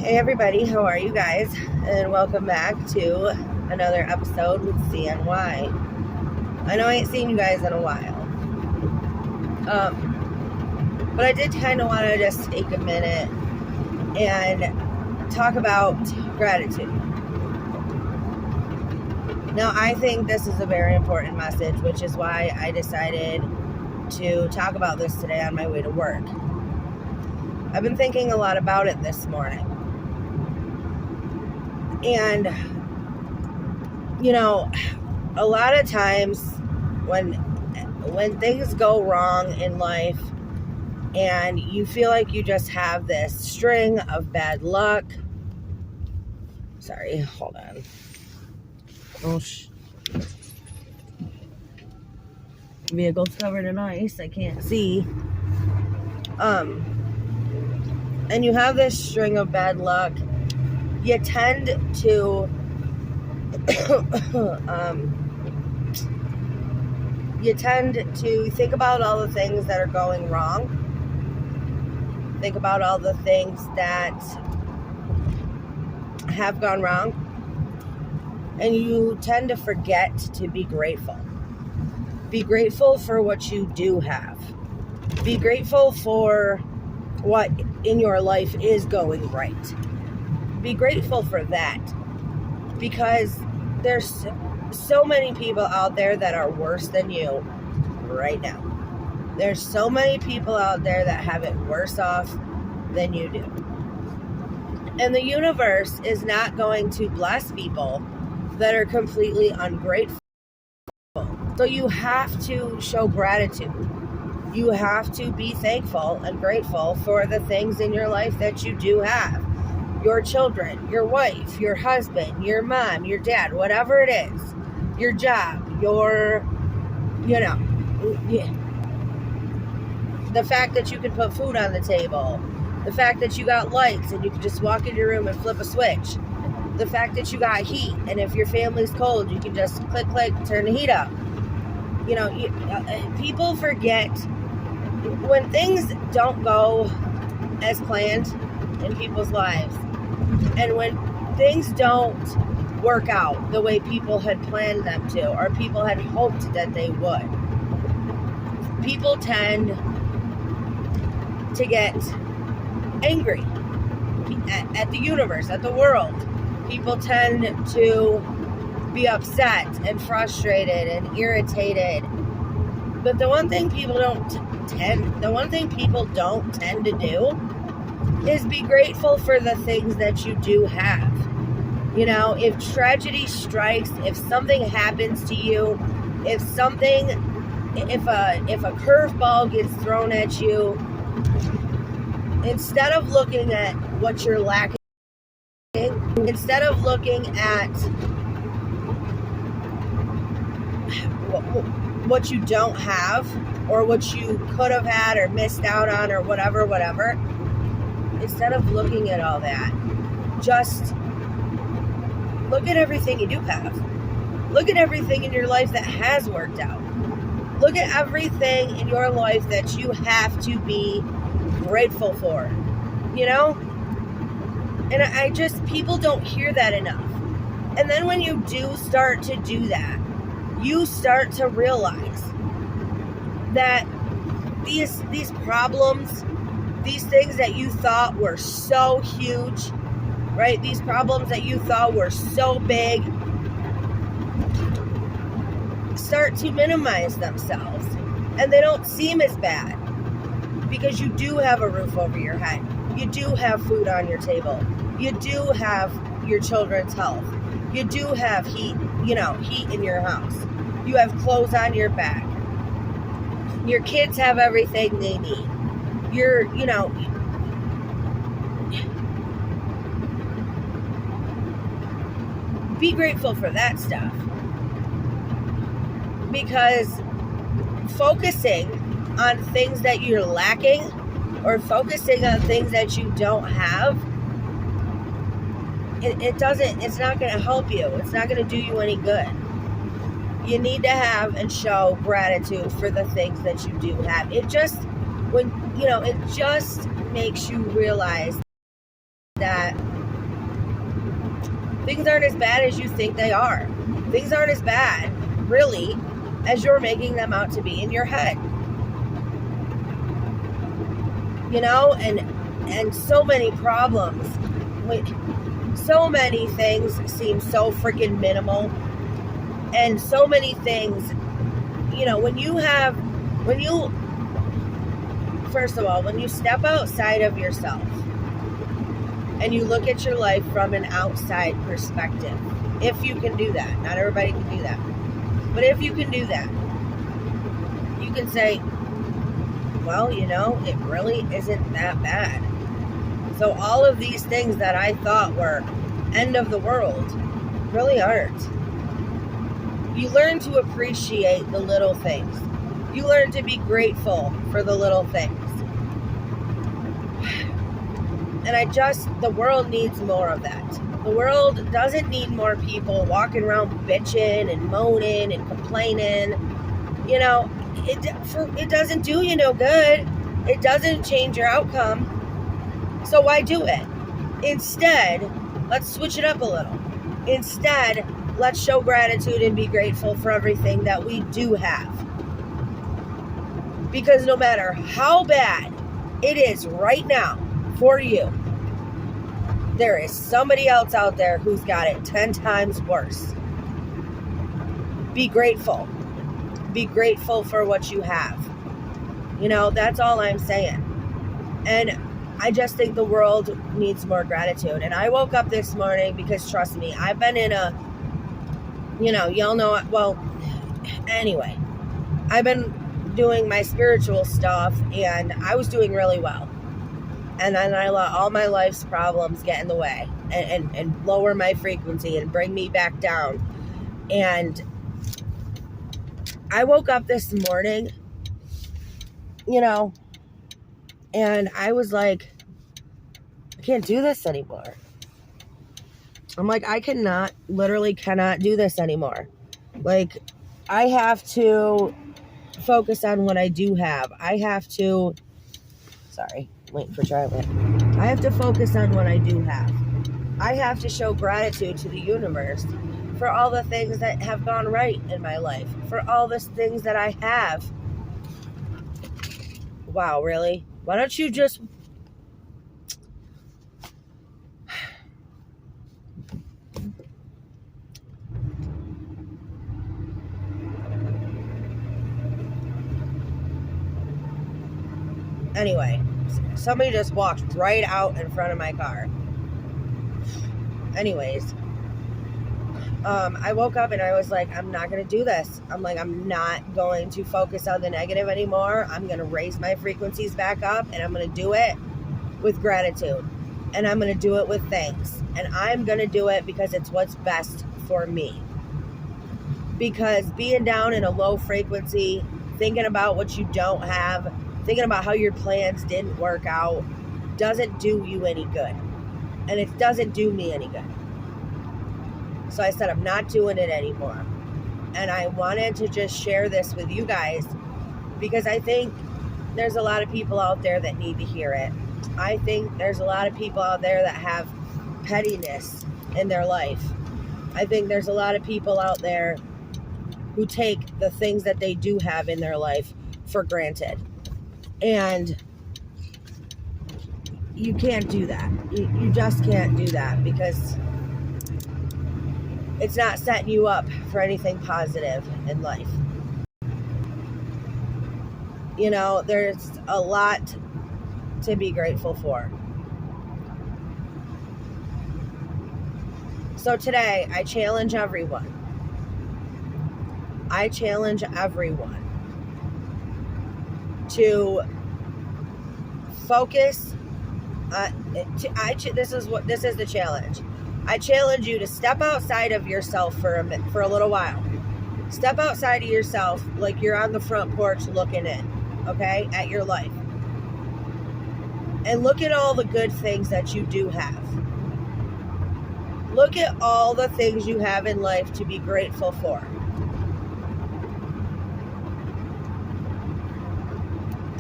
Hey everybody, how are you guys? And welcome back to another episode with CNY. I know I ain't seen you guys in a while. But I did kind of want to just take a minute and talk about gratitude. Now, I think this is a very important message, which is why I decided to talk about this today on my way to work. I've been thinking a lot about it this morning. And, you know, a lot of times when things go wrong in life and you feel like you just have this string of bad luck. Sorry, hold on. Oh, vehicle's covered in ice. I can't see. And you have this string of bad luck. You tend to think about all the things that are going wrong. Think about all the things that have gone wrong. And you tend to forget to be grateful. Be grateful for what you do have. Be grateful for what in your life is going right. Be grateful for that, because there's so many people out there that are worse than you right now. There's so many people out there that have it worse off than you do. And the universe is not going to bless people that are completely ungrateful. So you have to show gratitude. You have to be thankful and grateful for the things in your life that you do have. Your children, your wife, your husband, your mom, your dad, whatever it is, your job, the fact that you can put food on the table, the fact that you got lights and you can just walk in your room and flip a switch, the fact that you got heat, and if your family's cold, you can just click, turn the heat up. People forget when things don't go as planned in people's lives. And when things don't work out the way people had planned them to, or people had hoped that they would, people tend to get angry at the universe, at the world. People tend to be upset and frustrated and irritated. But the one thing people don't tend to do is be grateful for the things that you do have. You know, if tragedy strikes, if something happens to you, if a curveball gets thrown at you, instead of looking at what you're lacking, instead of looking at what you don't have, or what you could have had or missed out on, or whatever, instead of looking at all that, just look at everything you do have. Look at everything in your life that has worked out. Look at everything in your life that you have to be grateful for, you know? And people don't hear that enough. And then when you do start to do that, you start to realize that these problems, these things that you thought were so huge, right? These problems that you thought were so big start to minimize themselves. And they don't seem as bad, because you do have a roof over your head. You do have food on your table. You do have your children's health. You do have heat in your house. You have clothes on your back. Your kids have everything they need. Be grateful for that stuff. Because focusing on things that you're lacking, or focusing on things that you don't have, it's not going to help you. It's not going to do you any good. You need to have and show gratitude for the things that you do have. It just makes you realize that Things aren't as bad as you think they are. Things aren't as bad, really, as you're making them out to be in your head. You know, and so many problems. So many things seem so freaking minimal. And so many things, you know, first of all, when you step outside of yourself and you look at your life from an outside perspective, if you can do that, not everybody can do that, but if you can do that, you can say, well, you know, it really isn't that bad. So all of these things that I thought were end of the world really aren't. You learn to appreciate the little things. You learn to be grateful for the little things. And the world needs more of that. The world doesn't need more people walking around bitching and moaning and complaining. You know, it doesn't do you no good. It doesn't change your outcome. So why do it? Instead, let's switch it up a little. Instead, let's show gratitude and be grateful for everything that we do have. Because no matter how bad it is right now for you, there is somebody else out there who's got it 10 times worse. Be grateful. Be grateful for what you have. You know, that's all I'm saying. And I just think the world needs more gratitude. And I woke up this morning because, trust me, I've been in a, you know, y'all know, well, anyway, I've been doing my spiritual stuff and I was doing really well. And then I let all my life's problems get in the way and lower my frequency and bring me back down. And I woke up this morning, you know, and I was like, I can't do this anymore. I'm like, literally cannot do this anymore. Like, I have to focus on what I do have. I have to focus on what I do have. I have to show gratitude to the universe for all the things that have gone right in my life, for all the things that I have. Wow, really? Why don't you just... Anyway, somebody just walked right out in front of my car. Anyways, I woke up and I was like, I'm not going to do this. I'm like, I'm not going to focus on the negative anymore. I'm going to raise my frequencies back up and I'm going to do it with gratitude. And I'm going to do it with thanks. And I'm going to do it because it's what's best for me. Because being down in a low frequency, thinking about what you don't have, thinking about how your plans didn't work out, doesn't do you any good. And it doesn't do me any good. So I said, I'm not doing it anymore. And I wanted to just share this with you guys because I think there's a lot of people out there that need to hear it. I think there's a lot of people out there that have pettiness in their life. I think there's a lot of people out there who take the things that they do have in their life for granted. And you can't do that. You just can't do that because it's not setting you up for anything positive in life. You know, there's a lot to be grateful for. So today, I challenge everyone. To focus. This is the challenge. I challenge you to step outside of yourself for a little while. Step outside of yourself like you're on the front porch looking in, okay, at your life. And look at all the good things that you do have. Look at all the things you have in life to be grateful for.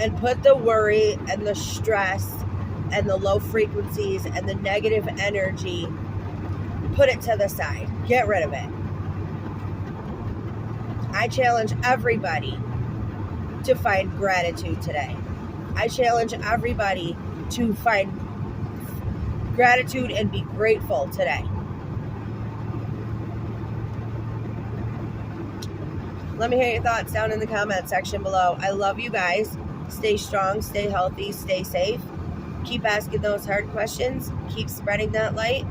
And put the worry and the stress and the low frequencies and the negative energy Put it to the side. Get rid of it. I challenge everybody to find gratitude today. I challenge everybody to find gratitude and be grateful today. Let me hear your thoughts down in the comment section below. I love you guys. Stay strong, stay healthy, stay safe. Keep asking those hard questions. Keep spreading that light.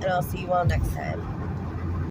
And I'll see you all next time.